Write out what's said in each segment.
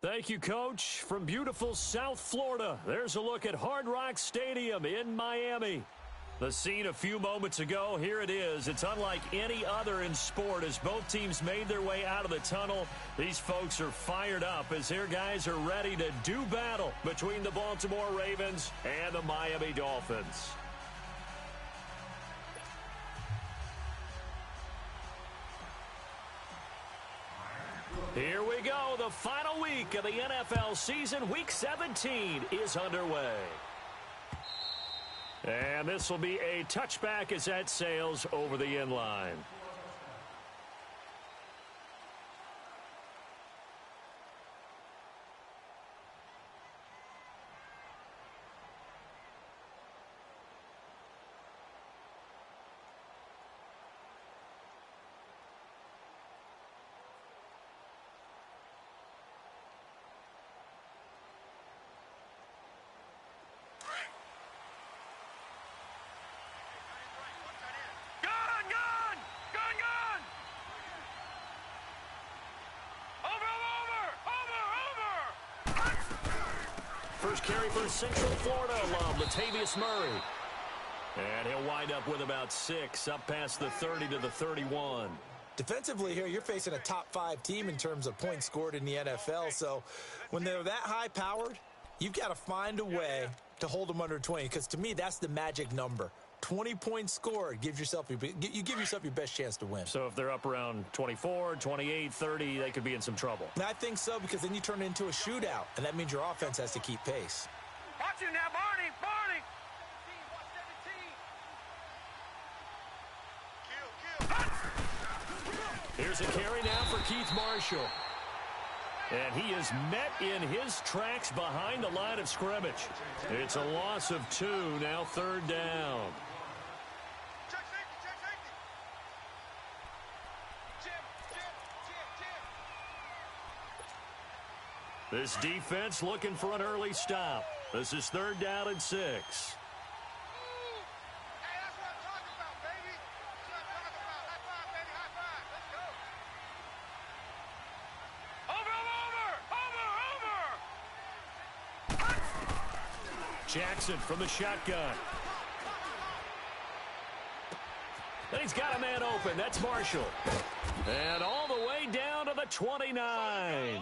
Thank you, Coach. From beautiful South Florida, there's a look at Hard Rock Stadium in Miami. The scene a few moments ago, here it is. It's unlike any other in sport as both teams made their way out of the tunnel. These folks are fired up as their guys are ready to do battle between the Baltimore Ravens and the Miami Dolphins. Here we go. The final week of the NFL season. Week 17 is underway. And this will be a touchback as that sails over the end line. First carry for Central Florida alum, Latavius Murray. And he'll wind up with about 6, up past the 30 to the 31. Defensively here, you're facing a top-5 team in terms of points scored in the NFL. So when they're that high-powered, you've got to find a way to hold them under 20. Because to me, that's the magic number. 20 points scored, you give yourself your best chance to win. So if they're up around 24, 28, 30, they could be in some trouble. And I think so, because then you turn it into a shootout, and that means your offense has to keep pace. Watch you now, Barney! It's a carry now for Keith Marshall. And he is met in his tracks behind the line of scrimmage. It's a loss of 2, now 3rd down. This defense looking for an early stop. This is 3rd down and 6. Jackson from the shotgun. And he's got a man open. That's Marshall. And all the way down to the 29.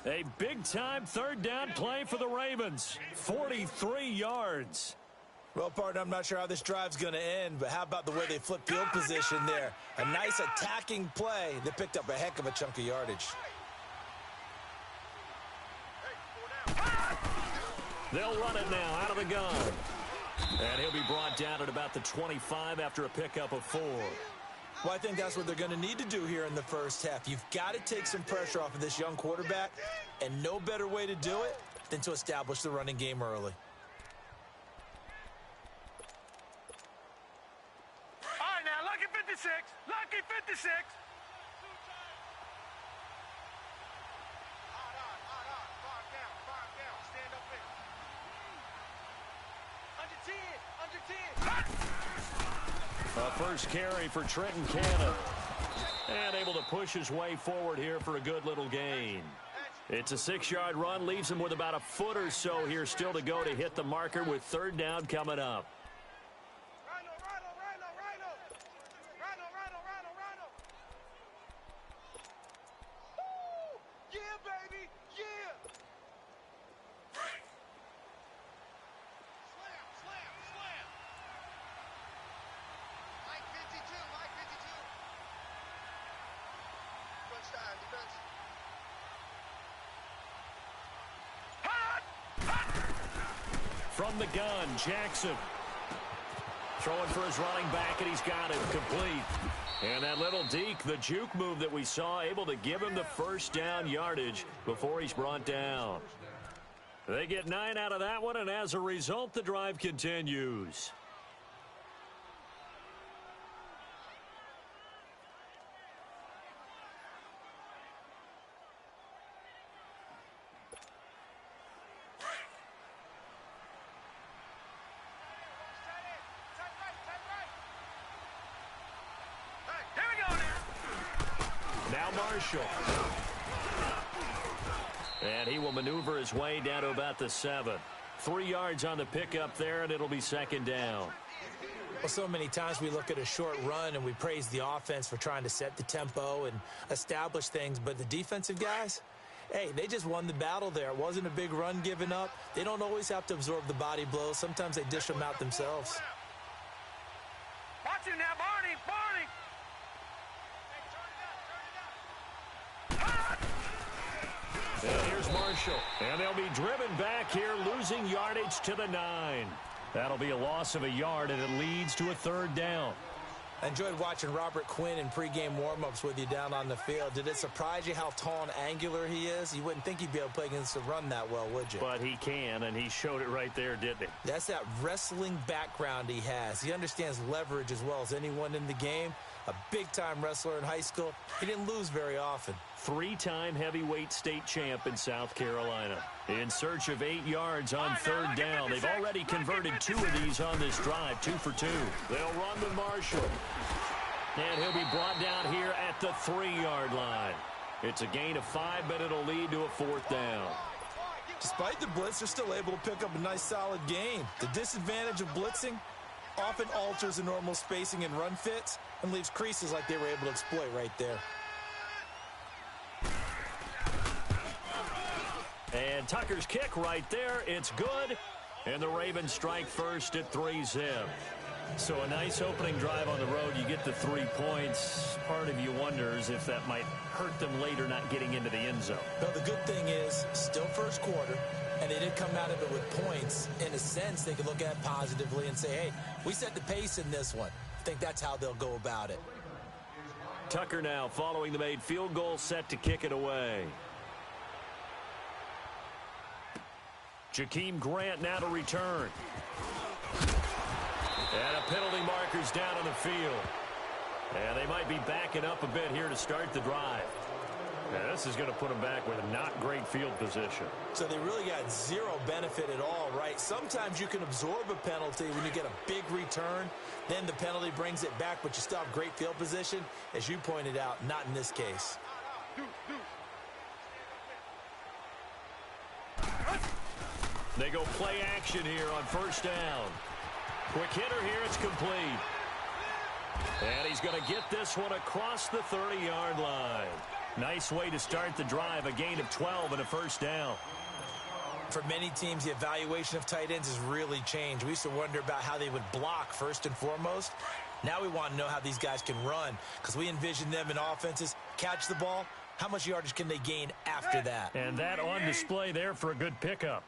A big-time 3rd down play for the Ravens. 43 yards. Well, partner, I'm not sure how this drive's going to end, but how about the way they flip field position there? A nice attacking play that picked up a heck of a chunk of yardage. They'll run it now out of the gun. And he'll be brought down at about the 25 after a pickup of 4. Well, I think that's what they're going to need to do here in the first half. You've got to take some pressure off of this young quarterback, and no better way to do it than to establish the running game early. All right, now, lucky 56. Lucky 56. A first carry for Trenton Cannon. And able to push his way forward here for a good little gain. It's a 6-yard run. Leaves him with about a foot or so here still to go to hit the marker with 3rd down coming up. From the gun, Jackson. Throwing for his running back, and he's got it complete. And that little deke, the juke move that we saw, able to give him the 1st down yardage before he's brought down. They get 9 out of that one, and as a result, the drive continues. Marshall. And he will maneuver his way down to about the 7. 3 yards on the pickup there, and it'll be 2nd down. Well, so many times we look at a short run and we praise the offense for trying to set the tempo and establish things, but the defensive guys, hey, they just won the battle there. It wasn't a big run given up. They don't always have to absorb the body blows. Sometimes they dish them out themselves. Watch him now, Barney! Barney! And here's Marshall. And they'll be driven back here, losing yardage to the 9. That'll be a loss of a yard, and it leads to a 3rd down. I enjoyed watching Robert Quinn in pregame warm-ups with you down on the field. Did it surprise you how tall and angular he is? You wouldn't think he'd be able to play against the run that well, would you? But he can, and he showed it right there, didn't he? That's that wrestling background he has. He understands leverage as well as anyone in the game. A big-time wrestler in high school. He didn't lose very often. 3-time heavyweight state champ in South Carolina. In search of 8 yards on 3rd down. They've already converted 2 of these on this drive, 2 for 2. They'll run to Marshall. And he'll be brought down here at the 3-yard line. It's a gain of 5, but it'll lead to a 4th down. Despite the blitz, they're still able to pick up a nice solid gain. The disadvantage of blitzing often alters the normal spacing and run fits and leaves creases like they were able to exploit right there. And Tucker's kick right there. It's good. And the Ravens strike first at 3-zip. So a nice opening drive on the road. You get the 3 points. Part of you wonders if that might hurt them later not getting into the end zone. Well, the good thing is still first quarter, and they did come out of it with points. In a sense, they could look at it positively and say, hey, we set the pace in this one. I think that's how they'll go about it. Tucker now following the made field goal, set to kick it away. Jakeem Grant now to return. And a penalty marker's down on the field. And they might be backing up a bit here to start the drive. And this is going to put them back with a not great field position. So they really got zero benefit at all, right? Sometimes you can absorb a penalty when you get a big return. Then the penalty brings it back, but you still have great field position. As you pointed out, not in this case. They go play action here on first down. Quick hitter here, it's complete. And he's going to get this one across the 30-yard line. Nice way to start the drive, a gain of 12 and a first down. For many teams, the evaluation of tight ends has really changed. We used to wonder about how they would block first and foremost. Now we want to know how these guys can run, because we envision them in offenses, catch the ball, how much yardage can they gain after that? And that on display there for a good pickup.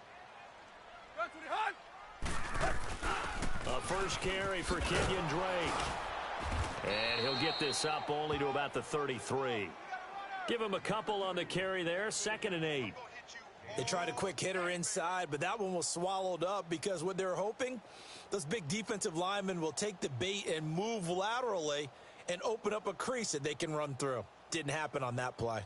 A first carry for Kenyon Drake. And he'll get this up only to about the 33. Give him a couple on the carry there, 2nd and 8. They tried a quick hitter inside, but that one was swallowed up because what they're hoping, those big defensive linemen will take the bait and move laterally and open up a crease that they can run through. Didn't happen on that play.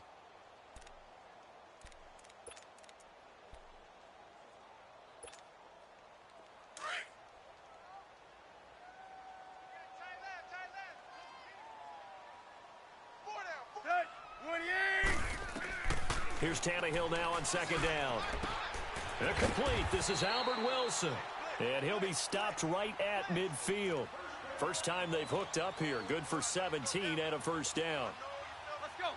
Here's Tannehill now on 2nd down. Complete. This is Albert Wilson. And he'll be stopped right at midfield. First time they've hooked up here. Good for 17 and a first down. Let's go.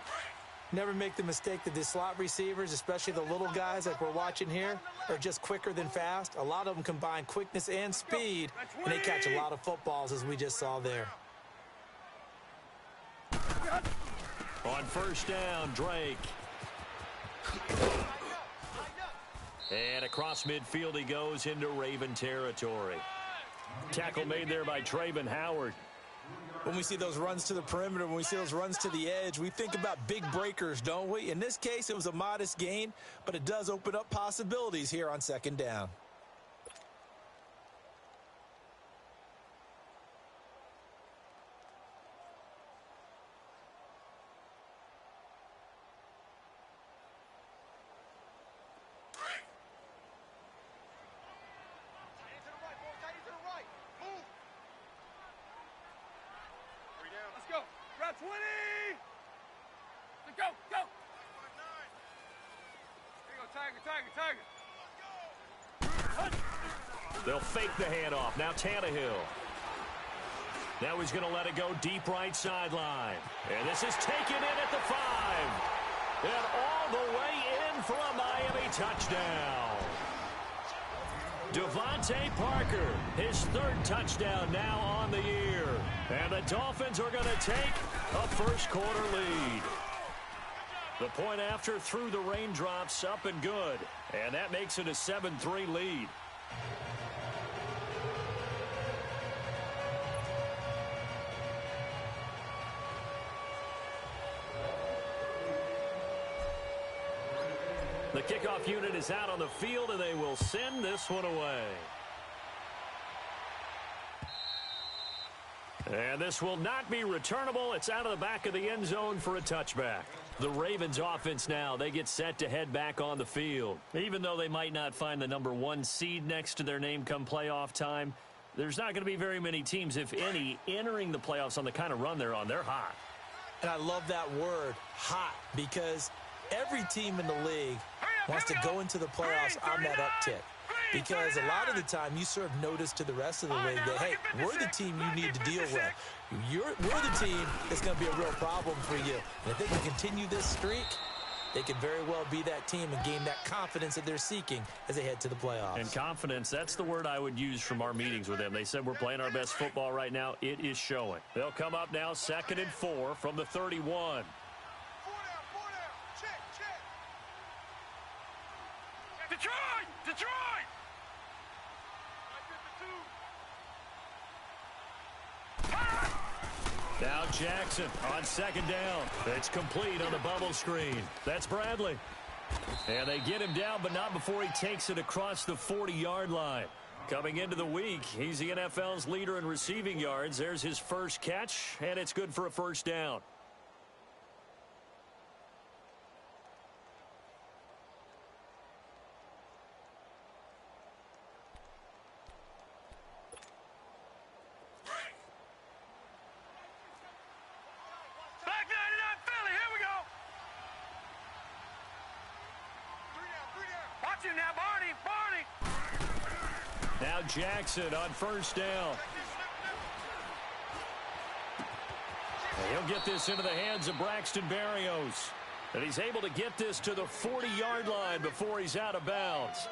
Never make the mistake that the slot receivers, especially the little guys like we're watching here, are just quicker than fast. A lot of them combine quickness and speed, and they catch a lot of footballs, as we just saw there. On first down, Drake. And across midfield he goes into Raven territory. Tackle made there by Trayvon Howard. When we see those runs to the perimeter, when we see those runs to the edge, we think about big breakers, don't we? In this case, it was a modest gain, but it does open up possibilities here on 2nd down. They'll fake the handoff. Now Tannehill. Now he's going to let it go deep right sideline. And this is taken in at the 5. And all the way in for a Miami touchdown. Devontae Parker, his 3rd touchdown now on the year. And the Dolphins are going to take a first-quarter lead. The point after through the raindrops, up and good. And that makes it a 7-3 lead. The kickoff unit is out on the field, and they will send this one away. And this will not be returnable. It's out of the back of the end zone for a touchback. The Ravens offense now, they get set to head back on the field. Even though they might not find the number 1 seed next to their name come playoff time, there's not going to be very many teams, if any, entering the playoffs on the kind of run they're on. They're hot. And I love that word, hot, because every team in the league wants to go into the playoffs on that uptick. Because a lot of the time you serve notice to the rest of the league that, hey, we're the team you need to deal with. We're the team that's going to be a real problem for you. And if they can continue this streak, they could very well be that team and gain that confidence that they're seeking as they head to the playoffs. And confidence, that's the word I would use from our meetings with them. They said we're playing our best football right now. It is showing. They'll come up now 2nd and 4 from the 31. Detroit! Now Jackson on second down. It's complete on the bubble screen. That's Bradley. And they get him down, but not before he takes it across the 40-yard line. Coming into the week, he's the NFL's leader in receiving yards. There's his first catch, and it's good for a first down. Back 99 Philly, here we go. Watch him now, Barney. Now Jackson on first down. And he'll get this into the hands of Braxton Berrios. And he's able to get this to the 40-yard line before he's out of bounds.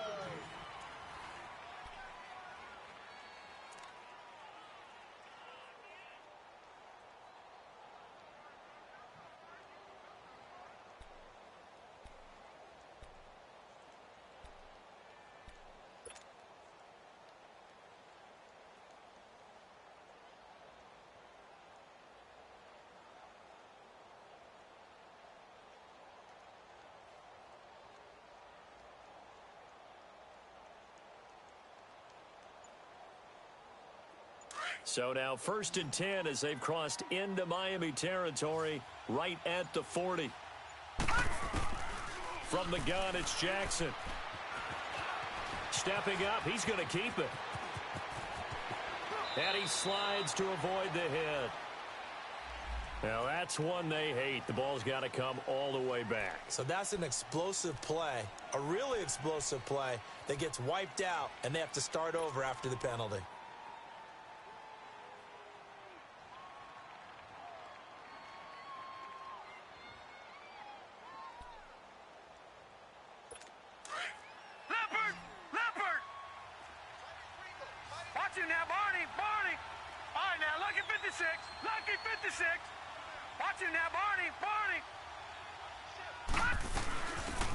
So now 1st and 10 as they've crossed into Miami territory right at the 40. From the gun, it's Jackson. Stepping up, he's going to keep it. And he slides to avoid the hit. Now that's one they hate. The ball's got to come all the way back. So that's an explosive play, a really explosive play that gets wiped out, and they have to start over after the penalty. Leopard. Watch him now, Barney. All right, now, lucky 56. Watch him now, Barney.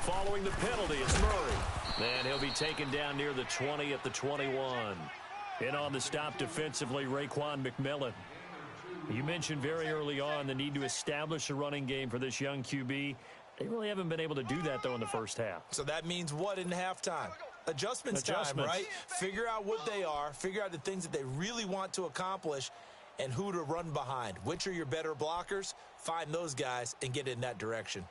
Following the penalty, it's Murray. And he'll be taken down near the 20 at the 21. And on the stop defensively, Raekwon McMillan. You mentioned very early on the need to establish a running game for this young QB. They really haven't been able to do that, though, in the first half. So that means what in halftime? Adjustments time, right? Figure out what they are, figure out the things that they really want to accomplish, and who to run behind. Which are your better blockers? Find those guys and get in that direction.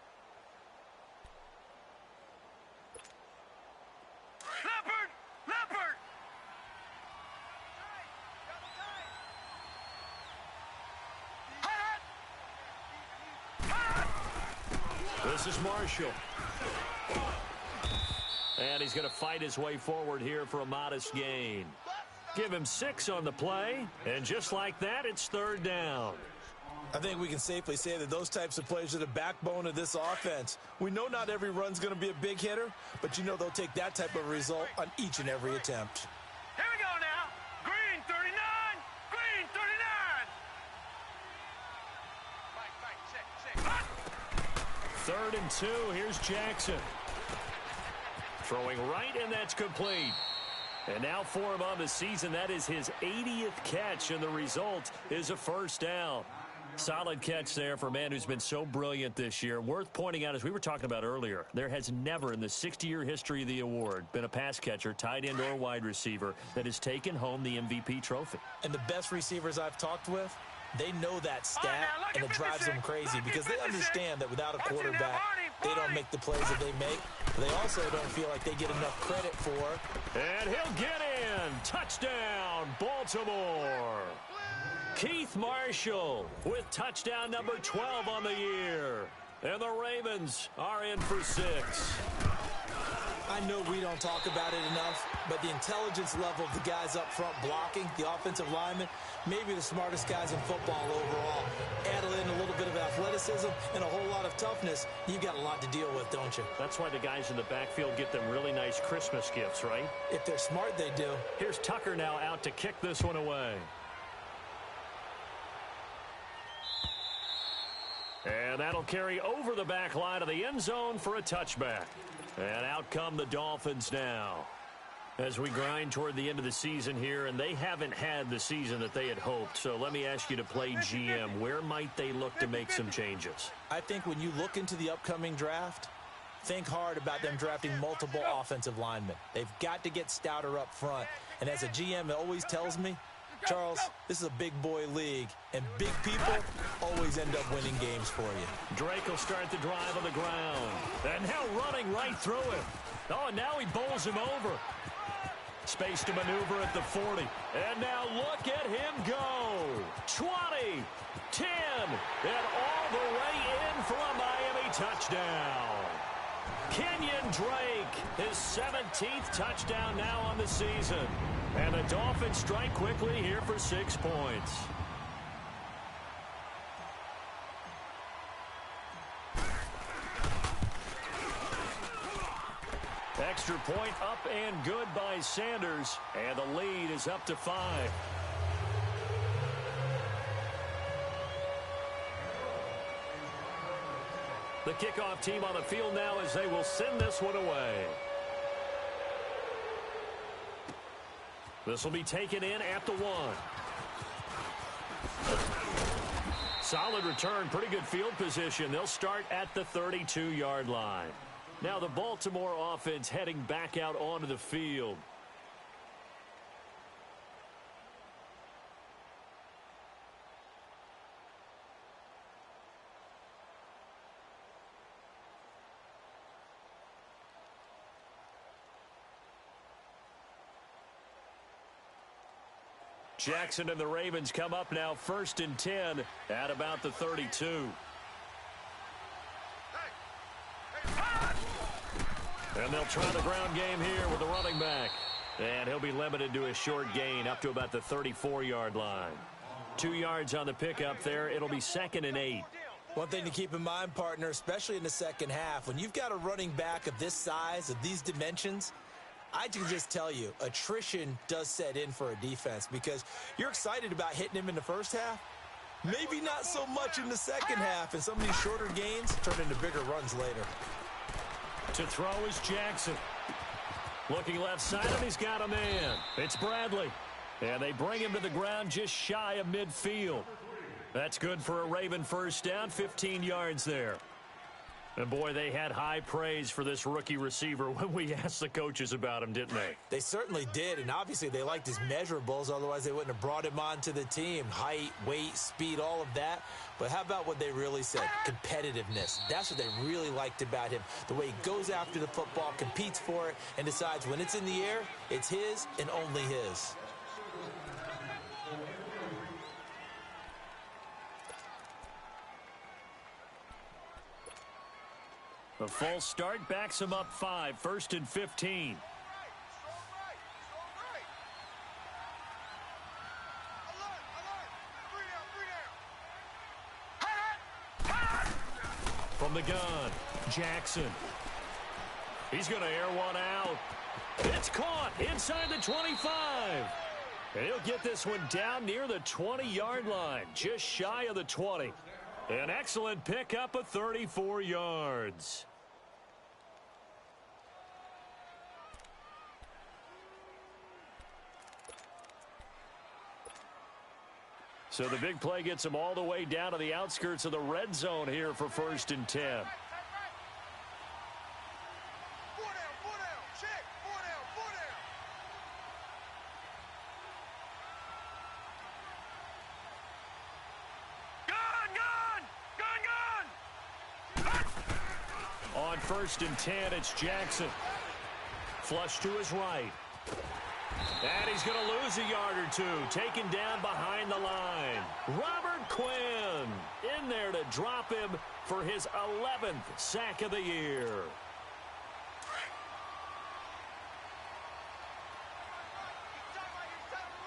Leopard. This is Marshall. And he's going to fight his way forward here for a modest gain. Give him 6 on the play, and just like that, it's 3rd down. I think we can safely say that those types of plays are the backbone of this offense. We know not every run's going to be a big hitter, but you know they'll take that type of result on each and every attempt. Here we go now. Green 39. 3rd and 2. Here's Jackson. Throwing right, and that's complete. And now for him on the season, that is his 80th catch, and the result is a first down. Solid catch there for a man who's been so brilliant this year. Worth pointing out, as we were talking about earlier, there has never in the 60-year history of the award been a pass catcher, tight end, or wide receiver that has taken home the MVP trophy. And the best receivers I've talked with, they know that stat, and it drives them crazy because they understand that without a quarterback, they don't make the plays that they make. They also don't feel like they get enough credit for. And he'll get in. Touchdown, Baltimore. Keith Marshall with touchdown number 12 on the year. And the Ravens are in for 6. I know we don't talk about it enough, but the intelligence level of the guys up front blocking, the offensive linemen, maybe the smartest guys in football overall. Add in a little bit of athleticism and a whole lot of toughness, you've got a lot to deal with, don't you? That's why the guys in the backfield get them really nice Christmas gifts, right? If they're smart, they do. Here's Tucker now out to kick this one away. And that'll carry over the back line of the end zone for a touchback. And out come the Dolphins now. As we grind toward the end of the season here, and they haven't had the season that they had hoped. So let me ask you to play GM. Where might they look to make some changes? I think when you look into the upcoming draft, think hard about them drafting multiple offensive linemen. They've got to get stouter up front. And as a GM, it always tells me, Charles, this is a big boy league, and big people always end up winning games for you. Drake will start the drive on the ground. And now running right through it. Oh, and now he bowls him over. Space to maneuver at the 40. And now look at him go. 20, 10, and all the way in for a Miami touchdown. Kenyon Drake, his 17th touchdown now on the season. And the Dolphins strike quickly here for 6 points. Extra point up and good by Sanders. And the lead is up to 5. The kickoff team on the field now as they will send this one away. This will be taken in at the 1. Solid return, pretty good field position. They'll start at the 32-yard line. Now the Baltimore offense heading back out onto the field. Jackson and the Ravens come up now 1st and 10 at about the 32. And they'll try the ground game here with the running back. And he'll be limited to a short gain up to about the 34-yard line. 2 yards on the pickup there. It'll be 2nd and 8. One thing to keep in mind, partner, especially in the second half, when you've got a running back of this size, of these dimensions, I can just tell you, attrition does set in for a defense because you're excited about hitting him in the first half. Maybe not so much in the second half, and some of these shorter gains turn into bigger runs later. To throw is Jackson. Looking left side, and he's got a man. It's Bradley. And they bring him to the ground just shy of midfield. That's good for a Raven first down, 15 yards there. And, boy, they had high praise for this rookie receiver when we asked the coaches about him, didn't they? They certainly did, and obviously they liked his measurables. Otherwise, they wouldn't have brought him onto the team. Height, weight, speed, all of that. But how about what they really said? Competitiveness. That's what they really liked about him. The way he goes after the football, competes for it, and decides when it's in the air, it's his and only his. The false start backs him up 5, 1st and 15. From the gun, Jackson. He's going to air one out. It's caught inside the 25. And he'll get this one down near the 20-yard line, just shy of the 20. An excellent pickup of 34 yards. So the big play gets him all the way down to the outskirts of the red zone here for 1st and 10. On 1st and 10, it's Jackson. Flush to his right. And he's going to lose a yard or two. Taken down behind the line. Robert Quinn in there to drop him for his 11th sack of the year.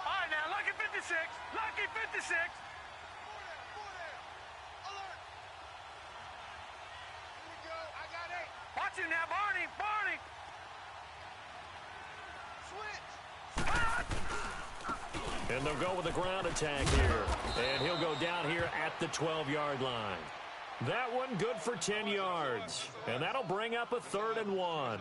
All right, now, lucky 56. Lucky 56. Watch him now, Barney. Barney. And they'll go with the ground attack here. And he'll go down here at the 12-yard line. That one good for 10 yards. And that'll bring up a 3rd and 1.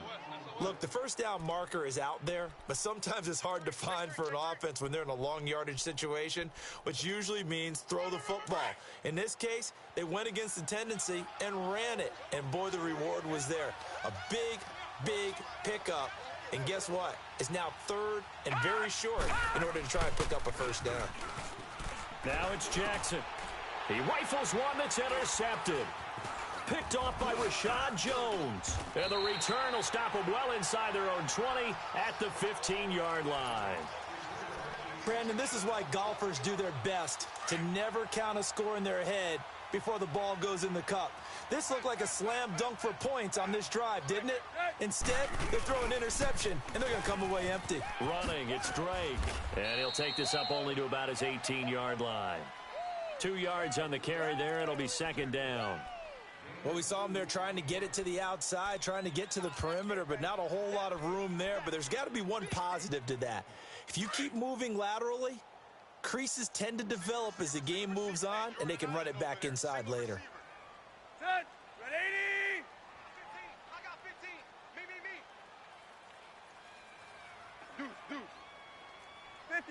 Look, the first down marker is out there, but sometimes it's hard to find for an offense when they're in a long yardage situation, which usually means throw the football. In this case, they went against the tendency and ran it. And boy, the reward was there. A big, big pickup. And guess what? It's now 3rd and very short in order to try and pick up a first down. Now it's Jackson. He rifles one that's intercepted. Picked off by Rashad Jones. And the return will stop them well inside their own 20 at the 15-yard line. Brandon, this is why golfers do their best to never count a score in their head before the ball goes in the cup. This looked like a slam dunk for points on this drive, didn't it? Instead, they throw an interception, and they're going to come away empty. Running, it's Drake. And he'll take this up only to about his 18-yard line. 2 yards on the carry there. It'll be 2nd down. Well, we saw him there trying to get it to the outside, trying to get to the perimeter, but not a whole lot of room there. But there's got to be one positive to that. If you keep moving laterally, creases tend to develop as the game moves on, and they can run it back inside later. Set. Ready? 15. I got 15. Me. Deuce.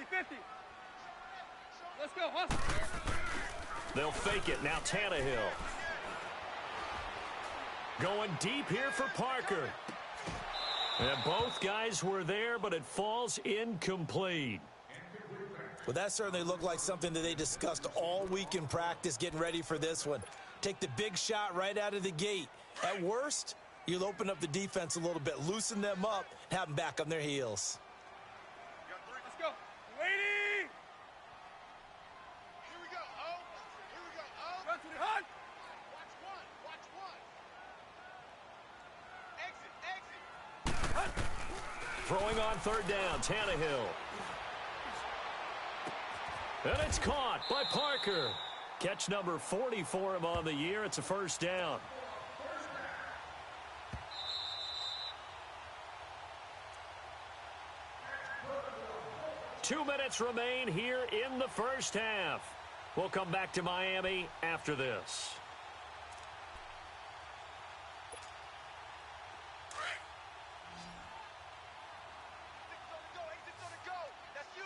50. Let's go, hustle. They'll fake it. Now Tannehill. Going deep here for Parker. And both guys were there, but it falls incomplete. Well, that certainly looked like something that they discussed all week in practice getting ready for this one. Take the big shot right out of the gate. At worst, you'll open up the defense a little bit, loosen them up, and have them back on their heels. Let's go. Waiting. Here we go. Oh. Here we go. Oh. Run to the hunt. Watch one. Watch one. Exit. Throwing on 3rd down, Tannehill. And it's caught by Parker. Catch number 40 for him on the year. It's a 1st down. Two minutes remain here in the first half. We'll come back to Miami after this. Exit's on the go. That's you.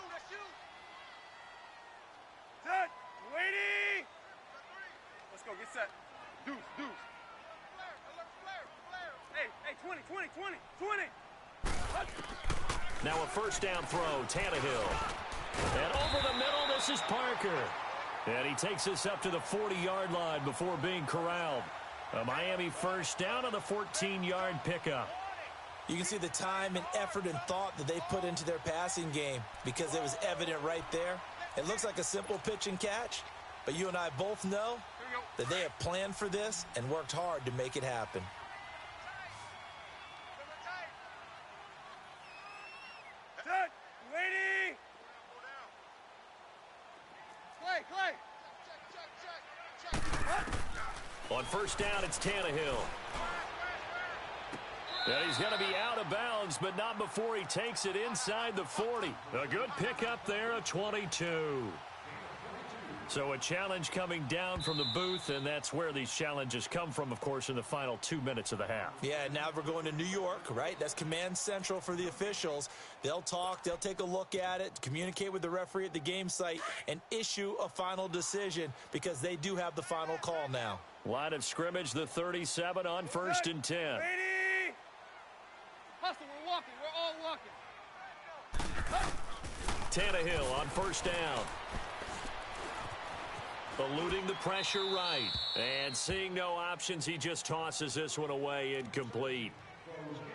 Set. Waiting. Let's go. Get set. Deuce. Flare. Hey, 20. Now a 1st down throw, Tannehill. And over the middle, this is Parker. And he takes this up to the 40-yard line before being corralled. A Miami 1st down on a 14-yard pickup. You can see the time and effort and thought that they put into their passing game because it was evident right there. It looks like a simple pitch and catch, but you and I both know that they have planned for this and worked hard to make it happen. Set. Waiting. Clay. Check. On 1st down, it's Tannehill. And he's going to be out of bounds, but not before he takes it inside the 40. A good pickup there, a 22. So a challenge coming down from the booth, and that's where these challenges come from, of course, in the final 2 minutes of the half. Yeah, now we're going to New York, right? That's command central for the officials. They'll talk, they'll take a look at it, communicate with the referee at the game site, and issue a final decision because they do have the final call now. Line of scrimmage, the 37 on 1st and 10. Ready. Hustle, we're walking. We're all walking. Tannehill on 1st down. Eluding the pressure right. And seeing no options, he just tosses this one away incomplete.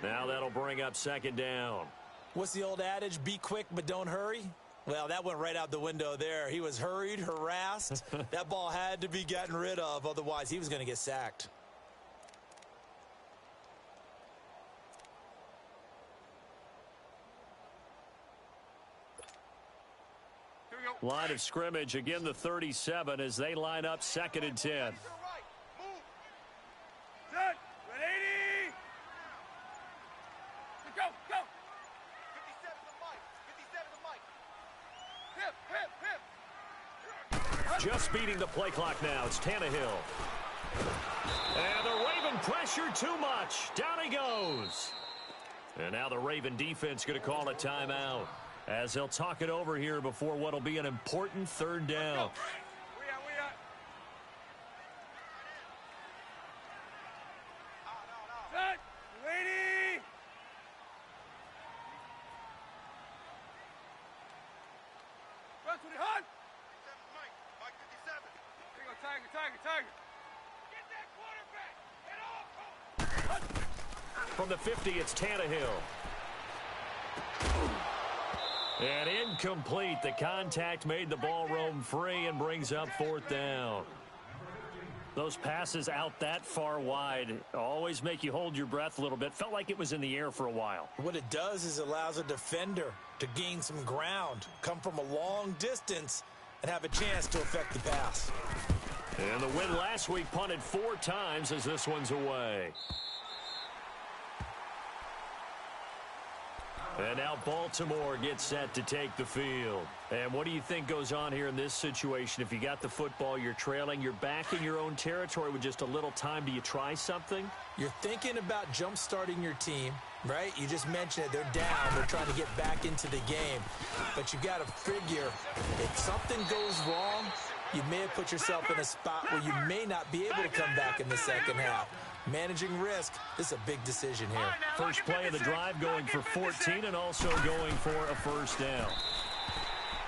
Now that'll bring up 2nd down. What's the old adage? Be quick, but don't hurry. Well, that went right out the window there. He was hurried, harassed. That ball had to be gotten rid of. Otherwise, he was going to get sacked. Line of scrimmage, again the 37 as they line up 2nd and 10. Right. Move. Set. Ready. Go. 57 the mic. 57 the mic. Hip. Just beating the play clock now. It's Tannehill. And the Raven pressure too much. Down he goes. And now the Raven defense going to call a timeout as they'll talk it over here before what will be an important third down. We at. Set. Lady. Run to the hunt. Mike 57. Here you go, Tiger. Get that quarterback. Get off. From the 50, it's Tannehill. And incomplete. The contact made the ball roam free and brings up fourth down. Those passes out that far wide always make you hold your breath a little bit. Felt like it was in the air for a while. What it does is it allows a defender to gain some ground, come from a long distance, and have a chance to affect the pass. And the win last week punted 4 times as this one's away. And now Baltimore gets set to take the field. And what do you think goes on here in this situation? If you got the football, you're trailing, you're back in your own territory with just a little time. Do you try something? You're thinking about jump-starting your team, right? You just mentioned it. They're down. They're trying to get back into the game. But you got to figure if something goes wrong, you may have put yourself in a spot where you may not be able to come back in the second half. Managing risk, this is a big decision here. First play of the drive going for 14 and also going for a first down.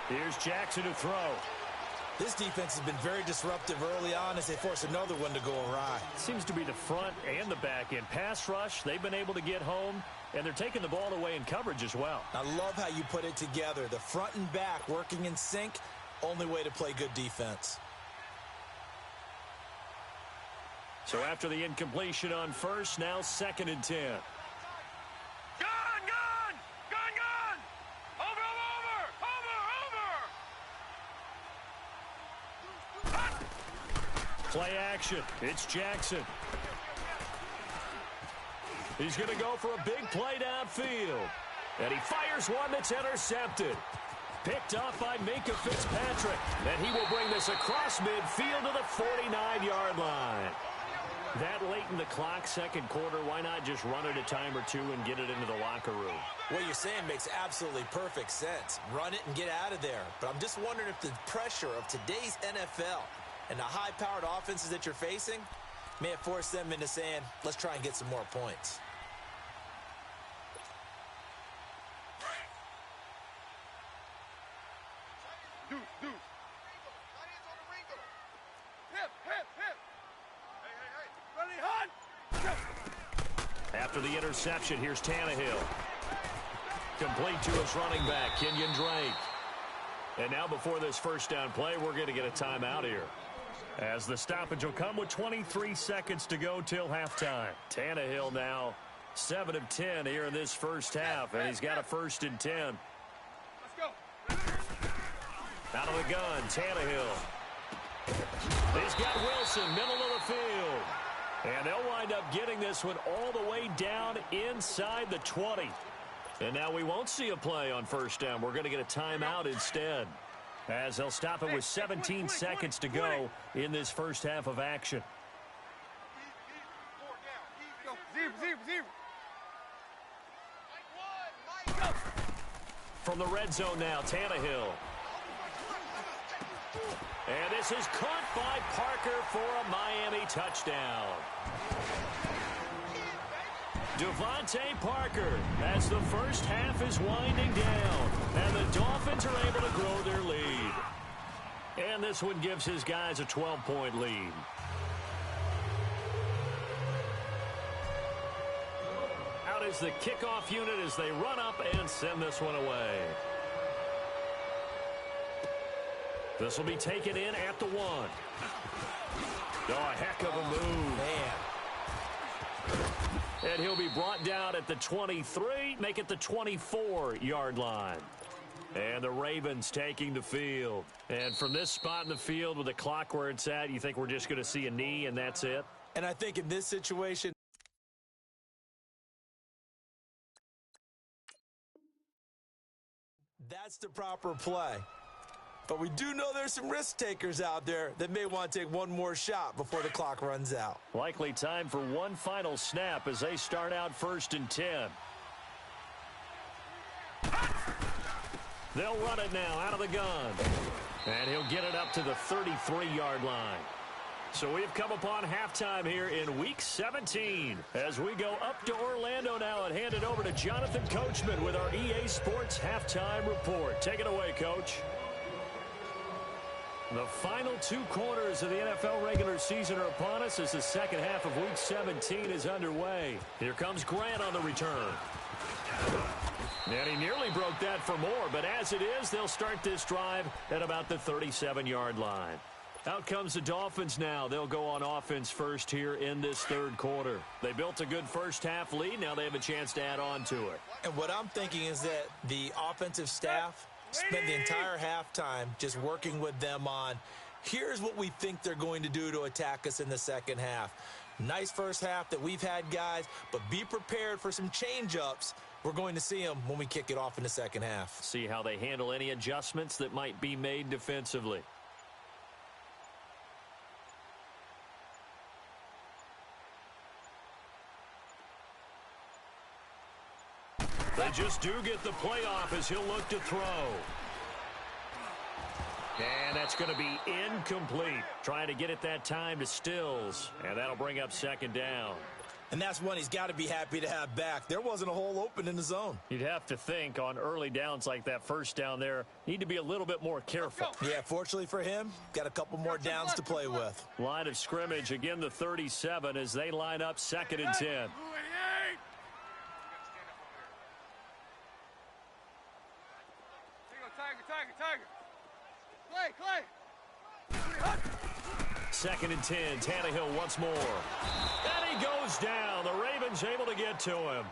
Here's Jackson to throw. This defense has been very disruptive early on as they force another one to go awry. Seems to be the front and the back end. Pass rush, they've been able to get home, and they're taking the ball away in coverage as well. I love how you put it together. The front and back working in sync, only way to play good defense. So after the incompletion on first, now 2nd and 10. Gun! Over! Play action. It's Jackson. He's going to go for a big play downfield. And he fires one that's intercepted. Picked off by Minkah Fitzpatrick. And he will bring this across midfield to the 49-yard line. That late in the clock, second quarter, why not just run it a time or two and get it into the locker room? What you're saying makes absolutely perfect sense. Run it and get out of there. But I'm just wondering if the pressure of today's NFL and the high-powered offenses that you're facing may have forced them into saying, let's try and get some more points. Deuce. Hip. Ready, hunt! After the interception, here's Tannehill. Complete to his running back, Kenyon Drake. And now before this first down play, we're going to get a timeout here. As the stoppage will come with 23 seconds to go till halftime. Tannehill now 7 of 10 here in this first half, and he's got a 1st and 10. Let's go. Out of the gun, Tannehill. He's got Wilson, middle of the field. And they'll wind up getting this one all the way down inside the 20. And now we won't see a play on first down. We're going to get a timeout instead, as they'll stop it with 17 seconds to go in this first half of action. Go. Zero. From the red zone now, Tannehill. And this is caught by Parker for a Miami touchdown. Devontae Parker as the first half is winding down, and the Dolphins are able to grow their lead. And this one gives his guys a 12-point lead. Out is the kickoff unit as they run up and send this one away. This will be taken in at the 1. Oh, a heck of a move. Man. And he'll be brought down at the 23, make it the 24-yard line. And the Ravens taking the field. And from this spot in the field with the clock where it's at, you think we're just going to see a knee and that's it? And I think in this situation, that's the proper play. But we do know there's some risk takers out there that may want to take one more shot before the clock runs out. Likely time for one final snap as they start out 1st and 10. They'll run it now out of the gun. And he'll get it up to the 33-yard line. So we've come upon halftime here in Week 17 as we go up to Orlando now and hand it over to Jonathan Coachman with our EA Sports Halftime Report. Take it away, Coach. The final 2 quarters of the NFL regular season are upon us as the second half of Week 17 is underway. Here comes Grant on the return. And he nearly broke that for more, but as it is, they'll start this drive at about the 37-yard line. Out comes the Dolphins now. They'll go on offense first here in this third quarter. They built a good first-half lead. Now they have a chance to add on to it. And what I'm thinking is that the offensive staff spent the entire halftime just working with them on, here's what we think they're going to do to attack us in the second half. Nice first half that we've had, guys, but be prepared for some change-ups. We're going to see them when we kick it off in the second half. See how they handle any adjustments that might be made defensively. They just do get the playoff as he'll look to throw. And that's going to be incomplete. Trying to get it that time to Stills. And that'll bring up 2nd down. And that's one he's got to be happy to have back. There wasn't a hole open in the zone. You'd have to think on early downs like that first down there, need to be a little bit more careful. Yeah, fortunately for him, got a couple more downs to play with. Line of scrimmage, again the 37 as they line up 2nd and 10. Tiger. Clay. 2nd and 10. Tannehill once more. And he goes down. The Ravens able to get to him.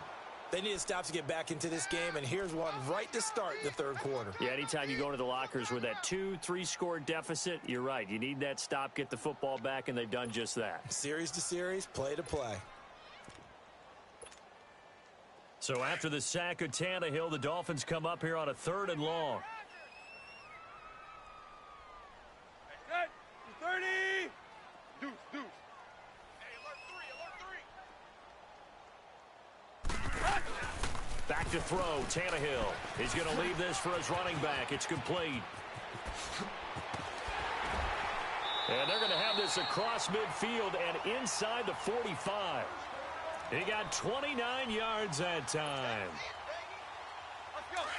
They need to stop to get back into this game, and here's one right to start the third quarter. Yeah, anytime you go into the lockers with that 2-3 score deficit, you're right. You need that stop, get the football back, and they've done just that. Series to series, play to play. So after the sack of Tannehill, the Dolphins come up here on a 3rd and long. 30. Deuce. Hey, alert 3. Back to throw, Tannehill. He's going to leave this for his running back. It's complete. And they're going to have this across midfield and inside the 45. He got 29 yards that time.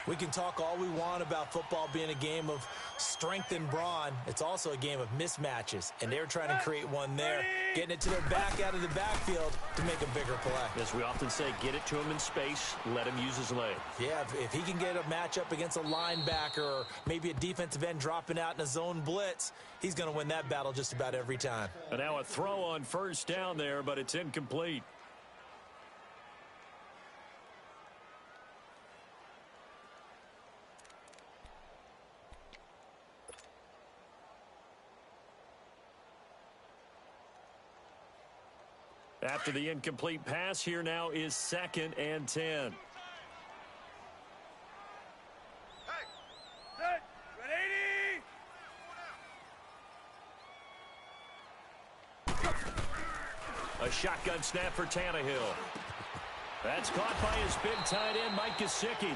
We can talk all we want about football being a game of strength and brawn. It's also a game of mismatches, and they're trying to create one there, getting it to their back out of the backfield to make a bigger play. As we often say, get it to him in space, let him use his leg. Yeah, if he can get a matchup against a linebacker or maybe a defensive end dropping out in a zone blitz, he's going to win that battle just about every time. And now a throw on 1st down there, but it's incomplete. After the incomplete pass, here now is 2nd and 10. Hey. Set. Ready. A shotgun snap for Tannehill. That's caught by his big tight end, Mike Gesicki.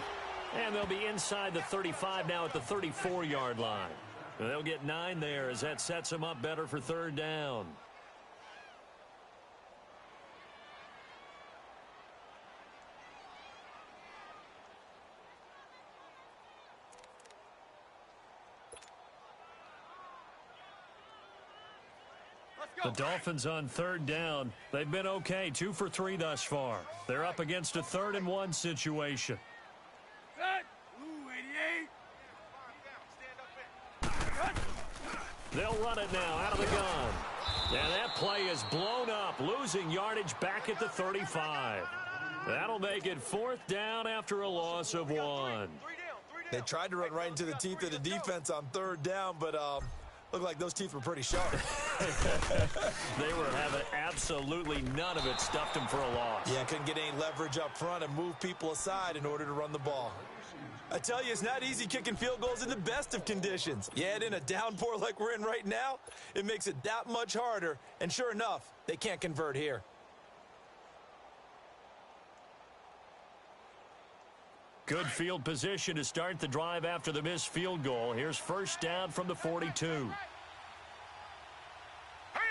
And they'll be inside the 35 now at the 34-yard line. They'll get 9 there as that sets them up better for 3rd down. The Dolphins on 3rd down. They've been okay, 2 for 3 thus far. They're up against a 3rd and 1 situation. Set. Ooh, 88. They'll run it now out of the gun. And that play is blown up, losing yardage back at the 35. That'll make it 4th down after a loss of 1. They tried to run right into the teeth of the defense on 3rd down, but looked like those teeth were pretty sharp. They were having absolutely none of it, stuffed them for a loss. Yeah, couldn't get any leverage up front and move people aside in order to run the ball. I tell you, it's not easy kicking field goals in the best of conditions. You add in a downpour like we're in right now, it makes it that much harder. And sure enough, they can't convert here. Good field position to start the drive after the missed field goal. Here's first down from the 42. Hurry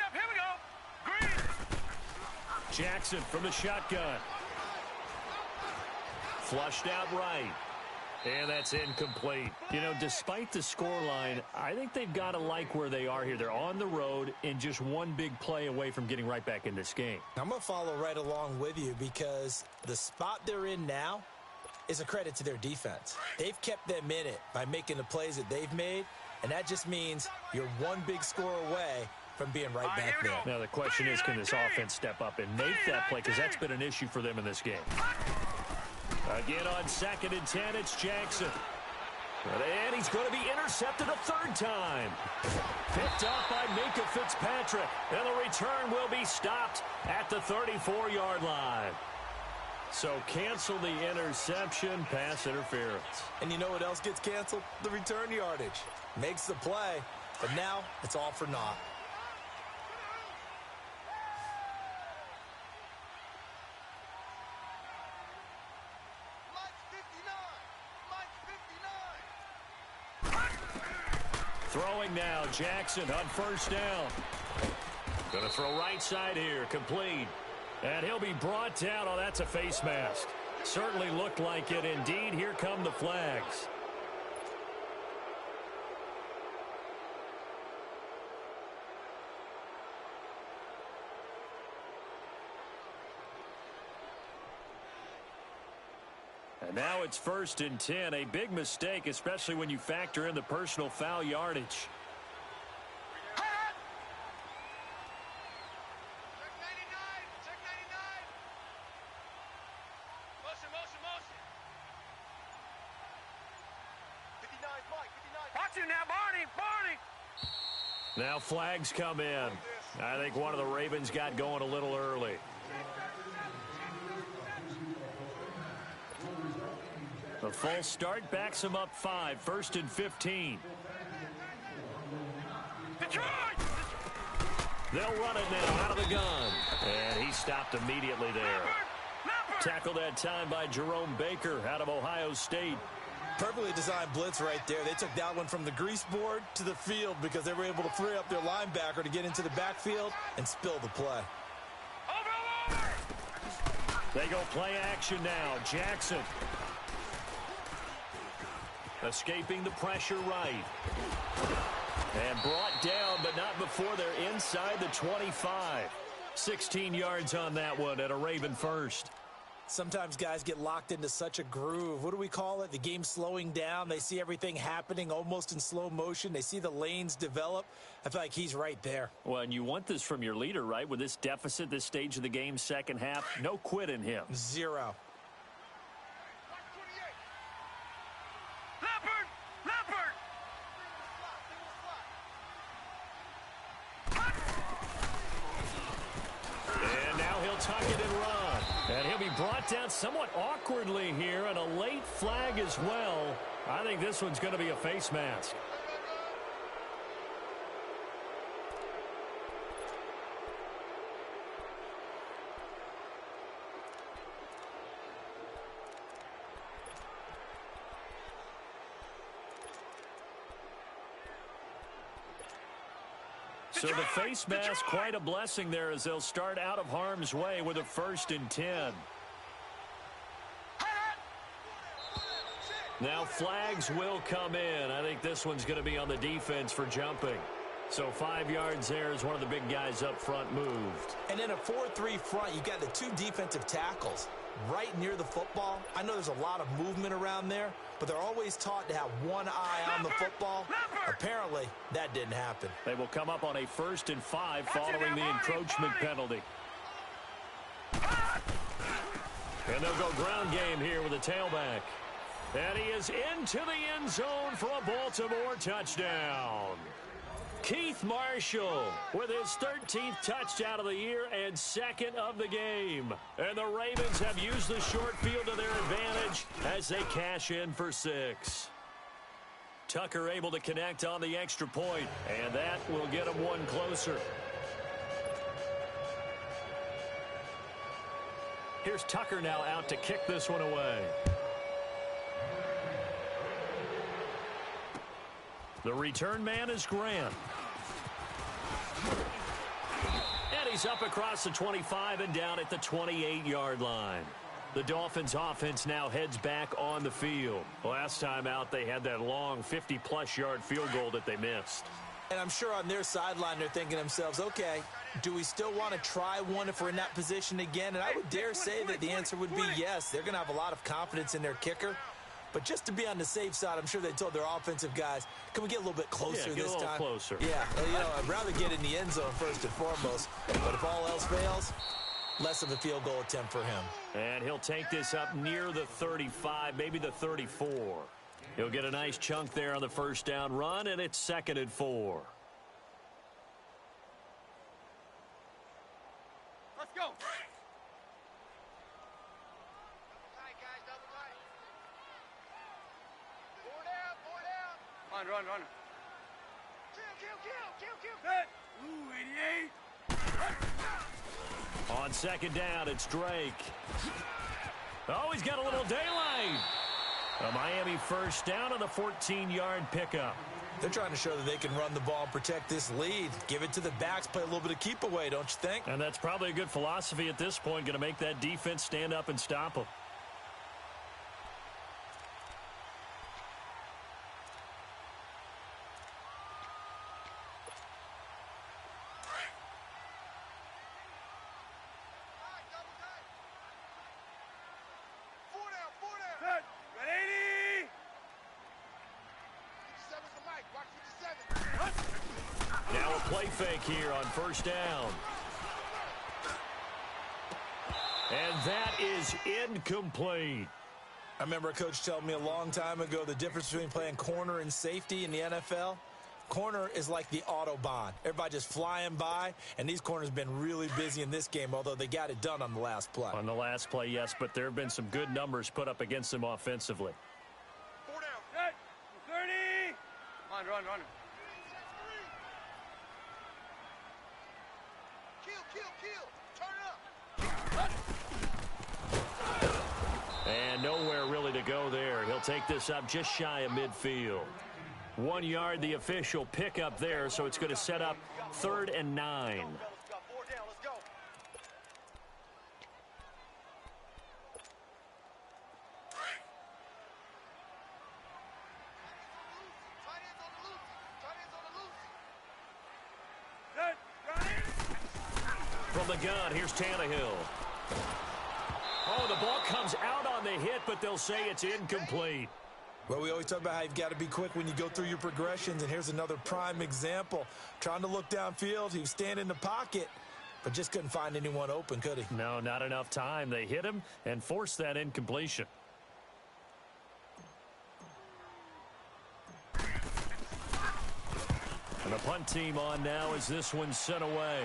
up, here we go. Green. Jackson from the shotgun. Flushed out right. And that's incomplete. You know, despite the scoreline, I think they've got to like where they are here. They're on the road and just one big play away from getting right back in this game. I'm going to follow right along with you because the spot they're in now is a credit to their defense. They've kept them in it by making the plays that they've made, and that just means you're one big score away from being right back there. Now, the question is, can this offense step up and make that play? Because that's been an issue for them in this game. Again on 2nd and 10, it's Jackson. And he's going to be intercepted a third time. Picked up by Minka Fitzpatrick. And the return will be stopped at the 34-yard line. So cancel the interception, pass interference. And you know what else gets canceled? The return yardage. Makes the play, but now it's all for naught. Throwing now, Jackson on first down. Going to throw right side here, complete. And he'll be brought down. Oh, that's a face mask. Certainly looked like it. Indeed, here come the flags. And now it's 1st and 10. A big mistake, especially when you factor in the personal foul yardage. Now flags come in. I think one of the Ravens got going a little early. The full start backs him up 5, 1st and 15. They'll run it now out of the gun. And he stopped immediately there. Tackled that time by Jerome Baker out of Ohio State. Perfectly designed blitz right there. They took that one from the grease board to the field because they were able to free up their linebacker to get into the backfield and spill the play. They go play action now. Jackson. Escaping the pressure right. And brought down, but not before they're inside the 25. 16 yards on that one at a Raven first. Sometimes guys get locked into such a groove. What do we call it? The game's slowing down. They see everything happening almost in slow motion. They see the lanes develop. I feel like he's right there. Well, and you want this from your leader, right? With this deficit, this stage of the game, second half, no quit in him. Zero. And now he'll tuck it and run. And he'll be brought down somewhat awkwardly here, and a late flag as well. I think this one's going to be a face mask. So the face mask, quite a blessing there as they'll start out of harm's way with a 1st and 10. Now flags will come in. I think this one's going to be on the defense for jumping. So 5 yards there as one of the big guys up front moved. And in a 4-3 front, you got the 2 defensive tackles right near the football. I know there's a lot of movement around there, but they're always taught to have one eye on the football. Apparently, that didn't happen. They will come up on a 1st and 5 following the encroachment penalty. And they'll go ground game here with a tailback. And he is into the end zone for a Baltimore touchdown. Keith Marshall with his 13th touchdown of the year and second of the game. And the Ravens have used the short field to their advantage as they cash in for 6. Tucker able to connect on the extra point, and that will get him one closer. Here's Tucker now out to kick this one away. The return man is Grant. And he's up across the 25 and down at the 28-yard line. The Dolphins offense now heads back on the field. Last time out, they had that long 50-plus yard field goal that they missed. And I'm sure on their sideline, they're thinking to themselves, okay, do we still want to try one if we're in that position again? And I would dare say that the answer would be yes. They're going to have a lot of confidence in their kicker. But just to be on the safe side, I'm sure they told their offensive guys, can we get a little bit closer this time? Yeah, get a little closer. Yeah, you know, I'd rather get in the end zone first and foremost. But if all else fails, less of a field goal attempt for him. And he'll take this up near the 35, maybe the 34. He'll get a nice chunk there on the first down run, and it's 2nd and 4. Let's go. Run. Kill. Ooh, 88. On 2nd down, it's Drake. Oh, he's got a little daylight. A Miami first down on the 14-yard pickup. They're trying to show that they can run the ball and protect this lead. Give it to the backs, play a little bit of keep away, don't you think? And that's probably a good philosophy at this point, going to make that defense stand up and stop them. Play fake here on first down. And that is incomplete. I remember a coach telling me a long time ago the difference between playing corner and safety in the NFL. Corner is like the Autobahn. Everybody just flying by, and these corners have been really busy in this game, although they got it done on the last play. On the last play, yes, but there have been some good numbers put up against them offensively. 4 down. 30. Run. Kill. Turn it up. And nowhere really to go there. He'll take this up just shy of midfield. 1 yard, the official pickup there, so it's going to set up 3rd and 9. Let's go. 4 down. Let's go. From the gun, here's Tannehill. Oh, the ball comes out on the hit, but they'll say it's incomplete. Well, we always talk about how you've got to be quick when you go through your progressions, and here's another prime example. Trying to look downfield, he was standing in the pocket, but just couldn't find anyone open, could he? No, not enough time. They hit him and forced that incompletion. And the punt team on now as this one's sent away.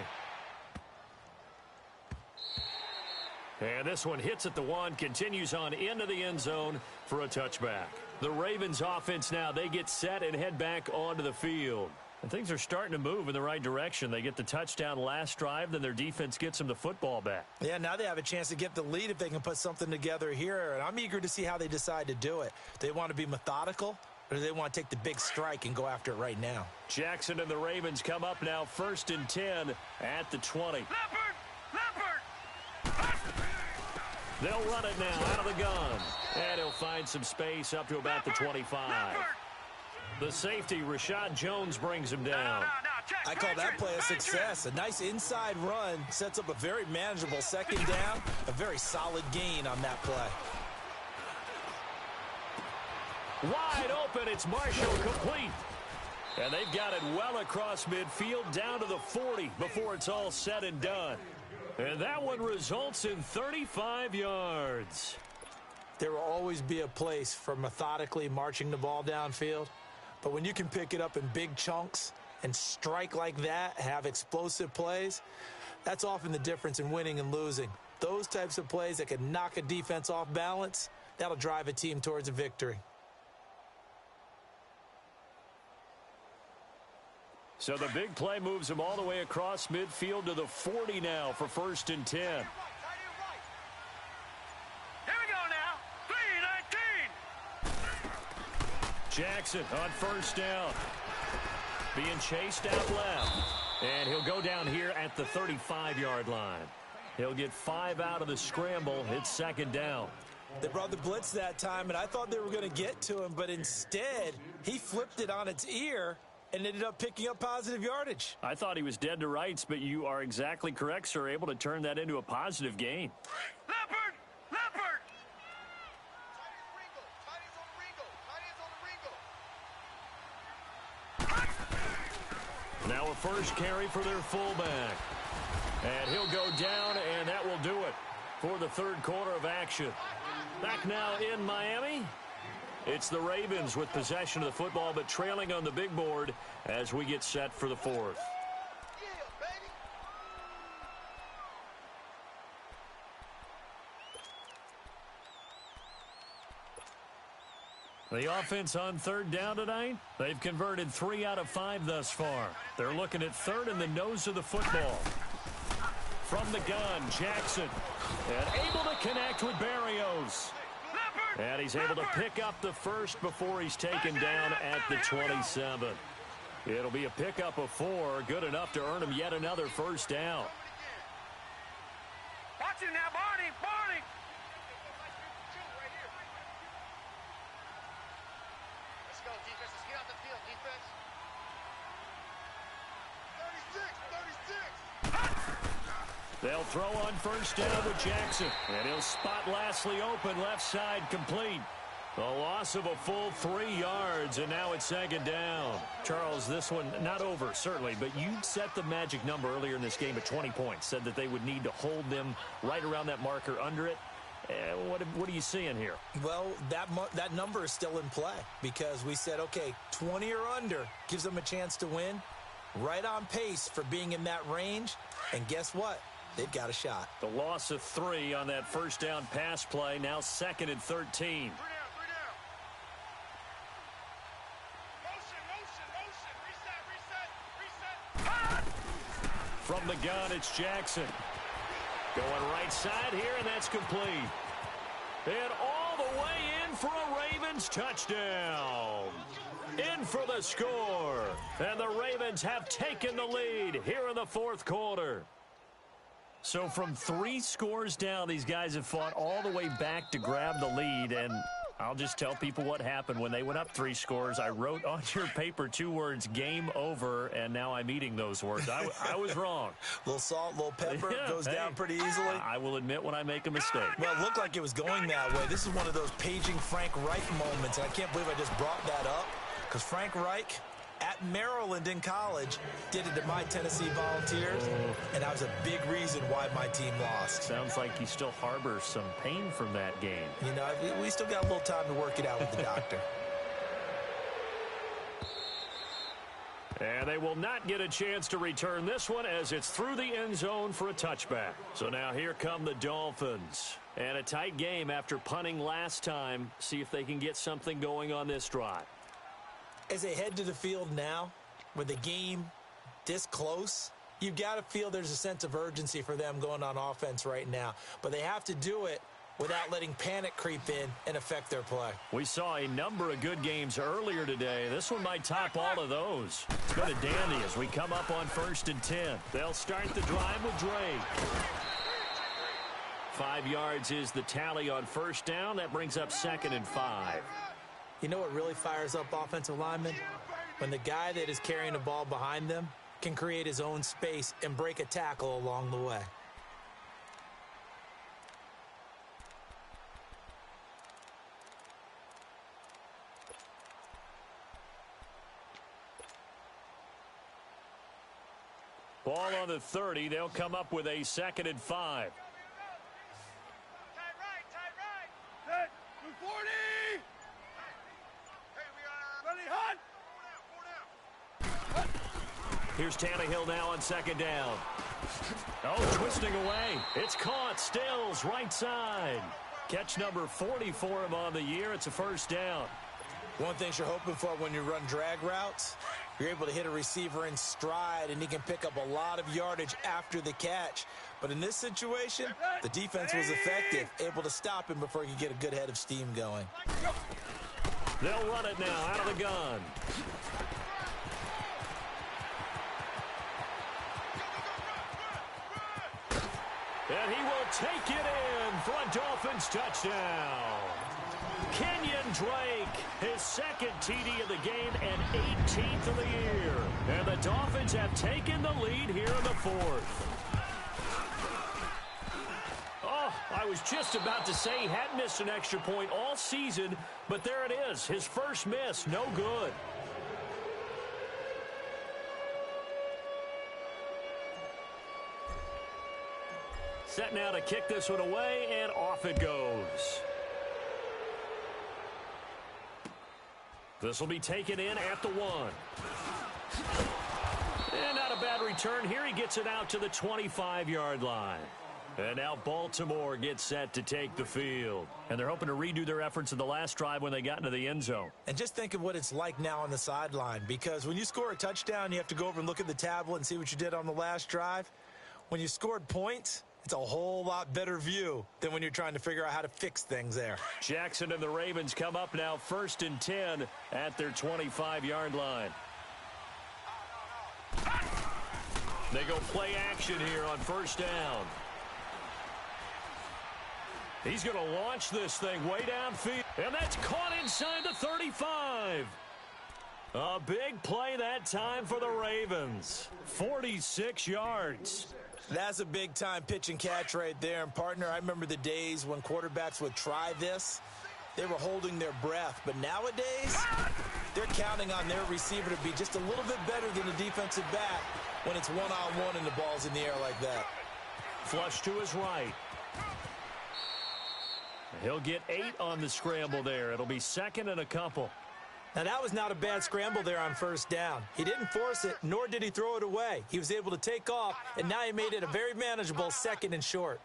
And this one hits at the 1, continues on into the end zone for a touchback. The Ravens offense now, they get set and head back onto the field. And things are starting to move in the right direction. They get the touchdown last drive, then their defense gets them the football back. Yeah, now they have a chance to get the lead if they can put something together here. And I'm eager to see how they decide to do it. Do they want to be methodical, or do they want to take the big strike and go after it right now? Jackson and the Ravens come up now 1st and 10 at the 20. Leopard! They'll run it now out of the gun. And he'll find some space up to about the 25. The safety, Rashad Jones, brings him down. I call that play a success. A nice inside run sets up a very manageable 2nd down. A very solid gain on that play. Wide open, it's Marshall complete. And they've got it well across midfield down to the 40 before it's all said and done. And that one results in 35 yards. There will always be a place for methodically marching the ball downfield. But when you can pick it up in big chunks and strike like that, have explosive plays, that's often the difference in winning and losing. Those types of plays that can knock a defense off balance, that'll drive a team towards a victory. So the big play moves him all the way across midfield to the 40 now for 1st and 10. Here we go now. 3-19. Jackson on 1st down. Being chased out left. And he'll go down here at the 35-yard line. He'll get 5 out of the scramble. It's 2nd down. They brought the blitz that time, and I thought they were going to get to him, but instead, he flipped it on its ear and ended up picking up positive yardage. I thought he was dead to rights, but you are exactly correct, sir. Able to turn that into a positive gain. Leopard! Leopard! Now a first carry for their fullback. And he'll go down, and that will do it for the 3rd quarter of action. Back now in Miami. It's the Ravens with possession of the football, but trailing on the big board as we get set for the 4th. The offense on 3rd down tonight, they've converted 3 out of 5 thus far. They're looking at 3rd in the nose of the football. From the gun, Jackson, and able to connect with Barrios. And he's able to pick up the first before he's taken down at the 27. It'll be a pickup of 4, good enough to earn him yet another 1st down. Watch it now, Barney! Barney! Let's go, defense. Let's get out the field, defense. 36. They'll throw on 1st down with Jackson. And he'll spot Lastly open, left side complete. The loss of a full 3 yards, and now it's 2nd down. Charles, this one not over, certainly, but you set the magic number earlier in this game at 20 points. Said that they would need to hold them right around that marker under it. What are you seeing here? Well, that number is still in play because we said, okay, 20 or under gives them a chance to win. Right on pace for being in that range. And guess what? They've got a shot. The loss of 3 on that 1st down pass play, now 2nd and 13. 3 down. Motion. Reset. From the gun, it's Jackson. Going right side here, and that's complete. And all the way in for a Ravens touchdown. In for the score. And the Ravens have taken the lead here in the 4th quarter. So from 3 scores down, these guys have fought all the way back to grab the lead. And I'll just tell people what happened when they went up 3 scores. I wrote on your paper 2 words, game over, and now I'm eating those words. I was wrong. A little salt, a little pepper, goes down pretty easily. I will admit when I make a mistake. Well, it looked like it was going that way. This is one of those paging Frank Reich moments, and I can't believe I just brought that up because Frank Reich at Maryland in college did it to my Tennessee Volunteers, and that was a big reason why my team lost. Sounds like you still harbor some pain from that game. You know, we still got a little time to work it out with the doctor. And they will not get a chance to return this one as it's through the end zone for a touchback. So now here come the Dolphins. And a tight game after punting last time. See if they can get something going on this drive. As they head to the field now, with the game this close, you've got to feel there's a sense of urgency for them going on offense right now. But they have to do it without letting panic creep in and affect their play. We saw a number of good games earlier today. This one might top all of those. It's been a dandy as we come up on 1st and 10. They'll start the drive with Drake. 5 yards is the tally on 1st down. That brings up 2nd and 5. You know what really fires up offensive linemen? When the guy that is carrying the ball behind them can create his own space and break a tackle along the way. Ball on the 30. They'll come up with a 2nd and 5. Tight right. Set. 240. Hey, we are ready, hot. 4 down. Here's Tannehill now on second down. Oh, twisting away. It's caught. Stills, right side. Catch number 40 for him on the year. It's a first down. One thing you're hoping for when you run drag routes, you're able to hit a receiver in stride, and he can pick up a lot of yardage after the catch. But in this situation, the defense was effective, able to stop him before he could get a good head of steam going. They'll run it now out of the gun. And he will take it in for a Dolphins touchdown. Kenyon Drake, his second TD of the game and 18th of the year. And the Dolphins have taken the lead here in the fourth. Oh, I was just about to say he hadn't missed an extra point all season, but there it is, his first miss, no good. Set now to kick this one away, and off it goes. This will be taken in at the 1. And not a bad return here. He gets it out to the 25-yard line. And now Baltimore gets set to take the field. And they're hoping to redo their efforts in the last drive when they got into the end zone. And just think of what it's like now on the sideline, because when you score a touchdown, you have to go over and look at the tablet and see what you did on the last drive. When you scored points, it's a whole lot better view than when you're trying to figure out how to fix things there. Jackson and the Ravens come up now 1st and 10 at their 25-yard line. They go play action here on first down. He's going to launch this thing way downfield. And that's caught inside the 35. A big play that time for the Ravens. 46 yards. That's a big-time pitch and catch right there. And, partner, I remember the days when quarterbacks would try this. They were holding their breath. But nowadays, they're counting on their receiver to be just a little bit better than the defensive back when it's one-on-one and the ball's in the air like that. Flush to his right. He'll get 8 on the scramble there. It'll be second and a couple. Now, that was not a bad scramble there on first down. He didn't force it, nor did he throw it away. He was able to take off, and now he made it a very manageable second and short.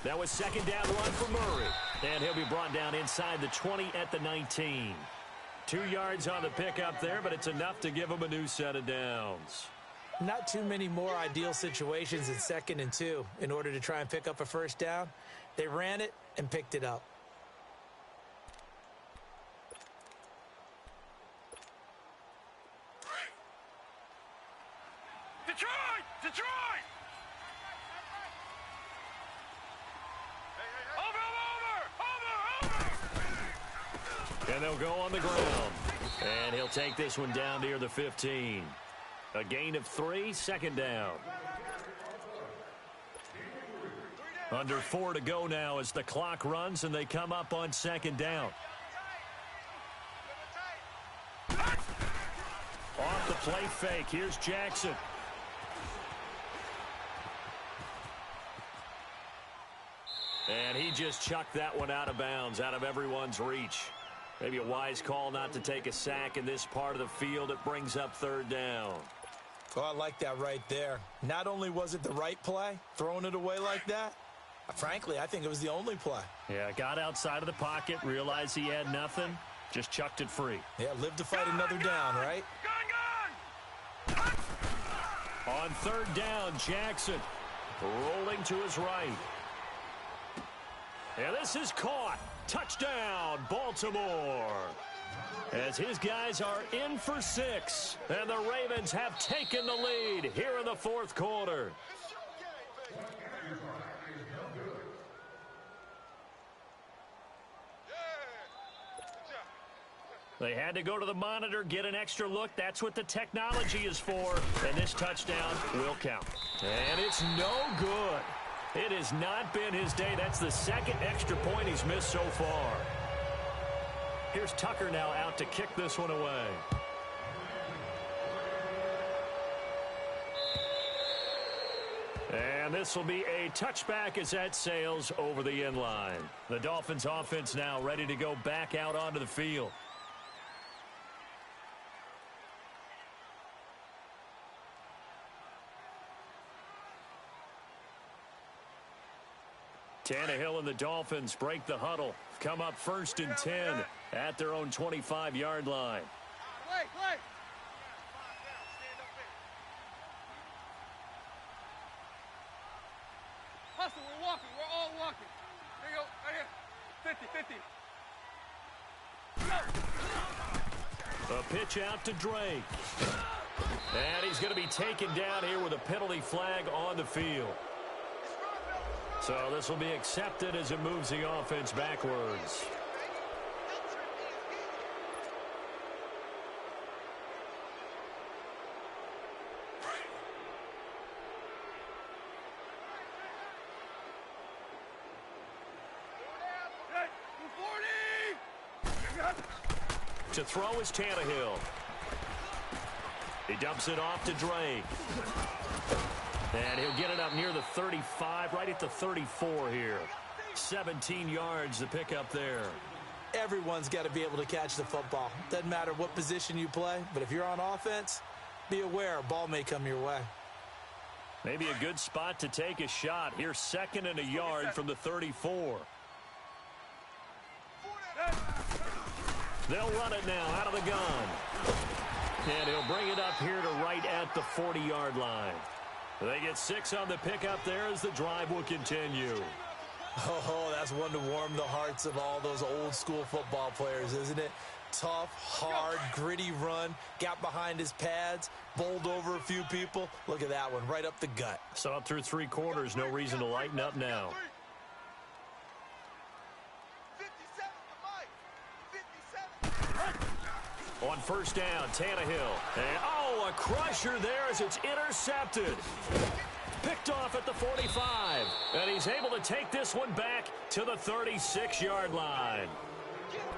That was second down run for Murray. And he'll be brought down inside the 20 at the 19. 2 yards on the pickup there, but it's enough to give him a new set of downs. Not too many more ideal situations in 2nd and 2 in order to try and pick up a first down. They ran it and picked it up. Detroit! Detroit! And they'll go on the ground. And he'll take this one down near the 15. A gain of 3, second down. Under 4 to go now as the clock runs and they come up on second down. Off the play fake. Here's Jackson. And he just chucked that one out of bounds, out of everyone's reach. Maybe a wise call not to take a sack in this part of the field. It brings up third down. Oh, I like that right there. Not only was it the right play, throwing it away like that, frankly, I think it was the only play. Yeah, got outside of the pocket, realized he had nothing, just chucked it free. Yeah, live to fight another down, right? Gun! On third down, Jackson rolling to his right. And this is caught. Touchdown, Baltimore. As his guys are in for 6. And the Ravens have taken the lead here in the fourth quarter. They had to go to the monitor, get an extra look. That's what the technology is for. And this touchdown will count. And it's no good. It has not been his day. That's the second extra point he's missed so far. Here's Tucker now out to kick this one away. And this will be a touchback as that sails over the end line. The Dolphins offense now ready to go back out onto the field. Tannehill and the Dolphins break the huddle. Come up 1st and 10 at their own 25-yard line. Wait. Hustle, we're walking. We're all walking. There you go. Right here. 50. A pitch out to Drake. And he's going to be taken down here with a penalty flag on the field. So this will be accepted as it moves the offense backwards. To throw is Tannehill. He dumps it off to Drake. And he'll get it up near the 35, right at the 34 here. 17 yards to pick up there. Everyone's got to be able to catch the football. Doesn't matter what position you play, but if you're on offense, be aware a ball may come your way. Maybe a good spot to take a shot. Here's 2nd and a yard from the 34. They'll run it now out of the gun. And he'll bring it up here to right at the 40-yard line. They get 6 on the pickup there as the drive will continue. Oh, that's one to warm the hearts of all those old-school football players, isn't it? Tough, hard, gritty run, got behind his pads, bowled over a few people. Look at that one, right up the gut. So up through 3 quarters, no reason to lighten up now. 57. On 1st down, Tannehill. And, a crusher there as it's intercepted. Picked off at the 45. And he's able to take this one back to the 36-yard line.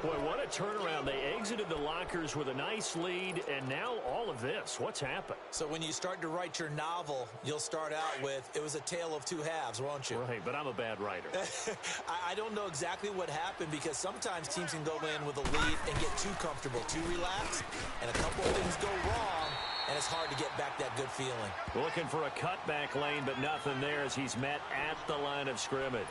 Boy, what a turnaround. They exited the lockers with a nice lead, and now all of this. What's happened? So when you start to write your novel, you'll start out with, it was a tale of 2 halves, won't you? Right, but I'm a bad writer. I don't know exactly what happened because sometimes teams can go in with a lead and get too comfortable, too relaxed, and a couple of things go wrong, and it's hard to get back that good feeling. Looking for a cutback lane, but nothing there as he's met at the line of scrimmage.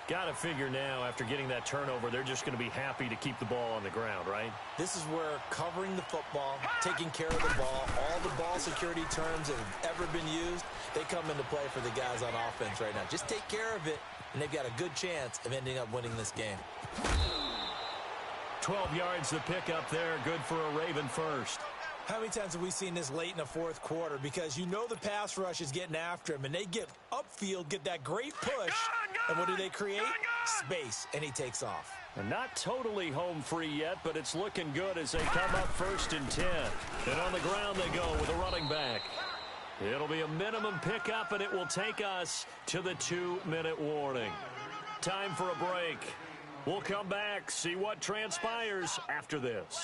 Got to figure now, after getting that turnover, they're just going to be happy to keep the ball on the ground, right? This is where covering the football, taking care of the ball, all the ball security terms that have ever been used, they come into play for the guys on offense right now. Just take care of it, and they've got a good chance of ending up winning this game. 12 yards to pick up there. Good for a Raven first. How many times have we seen this late in the 4th quarter? Because you know the pass rush is getting after him, and they get upfield, get that great push, and what do they create? Space, and he takes off. And not totally home free yet, but it's looking good as they come up 1st and 10. And on the ground they go with a running back. It'll be a minimum pickup, and it will take us to the 2-minute warning. Time for a break. We'll come back, see what transpires after this.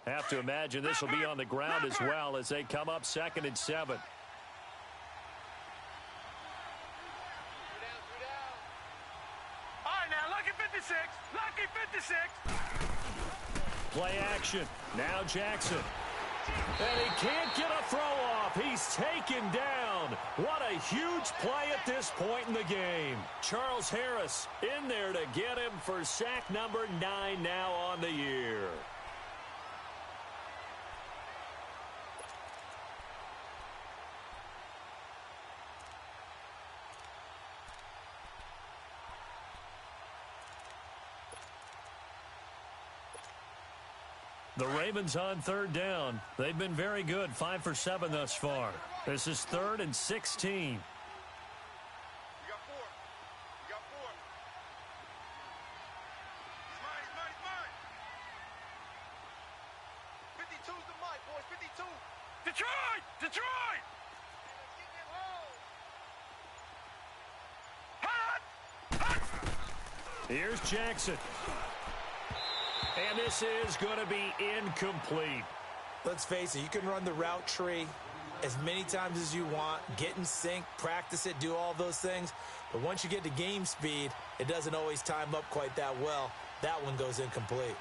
Have to imagine this will be on the ground as well as they come up 2nd and 7. All right, now, lucky 56. Lucky 56. Play action. Now Jackson. And he can't get a throw off. He's taken down. What a huge play at this point in the game. Charles Harris in there to get him for sack number 9 now on the year. The Ravens on third down. They've been very good, 5 for 7 thus far. This is 3rd and 16. Detroit! Here's Jackson. And this is going to be incomplete. Let's face it, you can run the route tree as many times as you want, get in sync, practice it, do all those things. But once you get to game speed, it doesn't always time up quite that well. That one goes incomplete.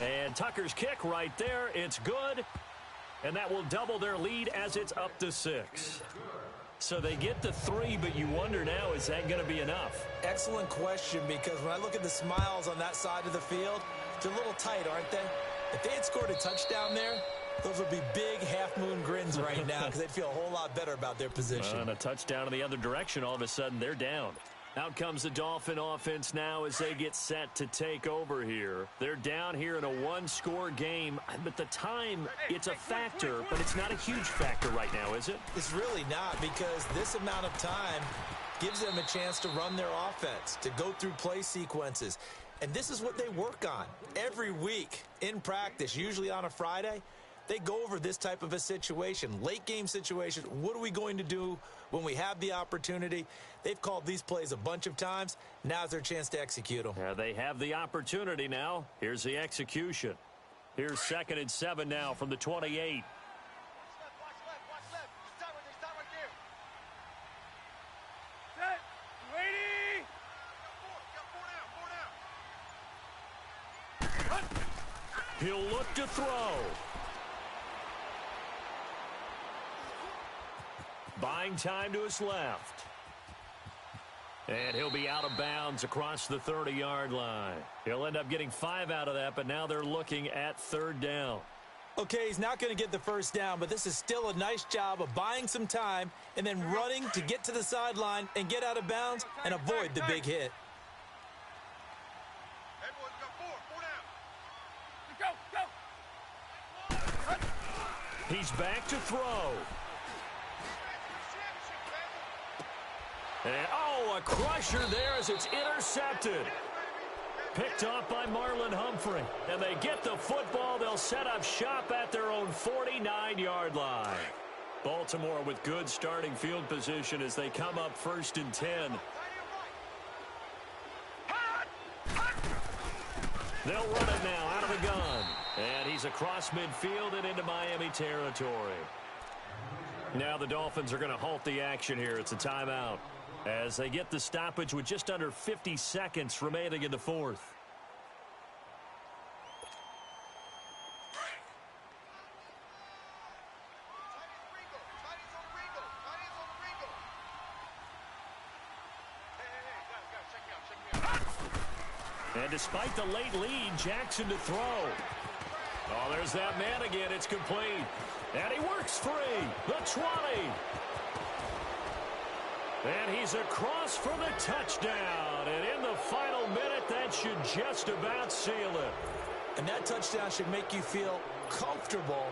And Tucker's kick right there. It's good. And that will double their lead as it's up to 6. So they get the 3, but you wonder now, is that going to be enough? Excellent question, because when I look at the smiles on that side of the field, they're a little tight, aren't they? If they had scored a touchdown there, those would be big half-moon grins right now because they'd feel a whole lot better about their position. And a touchdown in the other direction, all of a sudden they're down. Out comes the Dolphin offense now as they get set to take over here. They're down here in a one-score game, but the time, it's a factor, but it's not a huge factor right now, is it? It's really not, because this amount of time gives them a chance to run their offense, to go through play sequences. And this is what they work on every week in practice, usually on a Friday. They go over this type of a situation, late game situation. What are we going to do when we have the opportunity? They've called these plays a bunch of times. Now's their chance to execute them. Yeah, they have the opportunity now. Here's the execution. Here's 2nd and 7 now from the 28. He'll look to throw. Buying time to his left. And he'll be out of bounds across the 30-yard line. He'll end up getting 5 out of that, but now they're looking at 3rd down. Okay, he's not going to get the first down, but this is still a nice job of buying some time and then running to get to the sideline and get out of bounds and avoid the big hit. He's back to throw. And, oh, a crusher there as it's intercepted. Picked off by Marlon Humphrey. And they get the football. They'll set up shop at their own 49-yard line. Baltimore with good starting field position as they come up 1st and 10. They'll run it now out of the gun. And he's across midfield and into Miami territory. Now the Dolphins are going to halt the action here. It's a timeout as they get the stoppage with just under 50 seconds remaining in the 4th. And despite the late lead, Jackson to throw. Oh, there's that man again. It's complete. And he works free. The 20. And he's across for the touchdown. And in the final minute, that should just about seal it. And that touchdown should make you feel comfortable.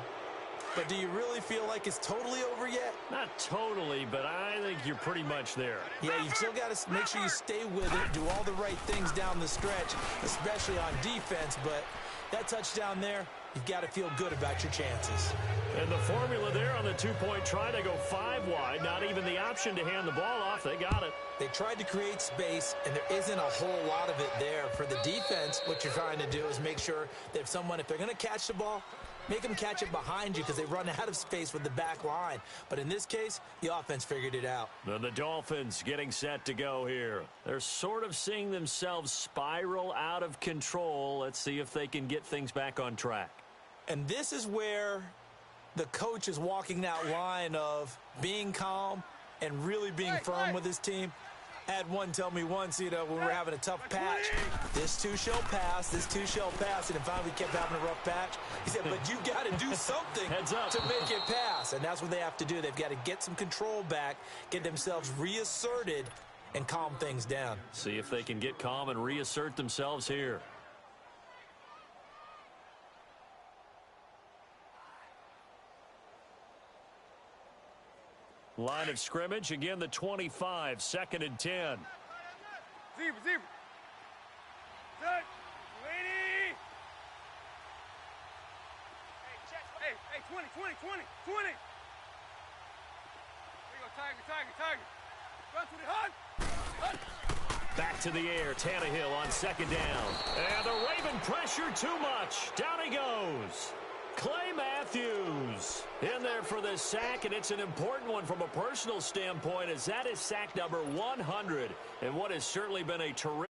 But do you really feel like it's totally over yet? Not totally, but I think you're pretty much there. Yeah, you still got to make sure you stay with it, do all the right things down the stretch, especially on defense. But that touchdown there, you've got to feel good about your chances. And the formula there on the two-point try, they go 5 wide. Not even the option to hand the ball off. They got it. They tried to create space, and there isn't a whole lot of it there. For the defense, what you're trying to do is make sure that if they're going to catch the ball, make them catch it behind you because they run out of space with the back line. But in this case, the offense figured it out. And the Dolphins getting set to go here. They're sort of seeing themselves spiral out of control. Let's see if they can get things back on track. And this is where the coach is walking that line of being calm and really being firm with his team. I had one tell me once, when we were having a tough patch, this too shall pass, this too shall pass, and then finally we kept having a rough patch. He said, but you got to do something to make it pass, and that's what they have to do. They've got to get some control back, get themselves reasserted, and calm things down. See if they can get calm and reassert themselves here. Line of scrimmage, again the 25, 2nd and 10. Zebra, zebra. Set. Lady. Hey, 20. There you go, Tiger. Run to the hunt. Back to the air, Tannehill on 2nd down. And the Raven pressure too much. Down he goes. Clay Matthews in there for the sack, and it's an important one from a personal standpoint, as that is sack number 100, and what has certainly been a terrific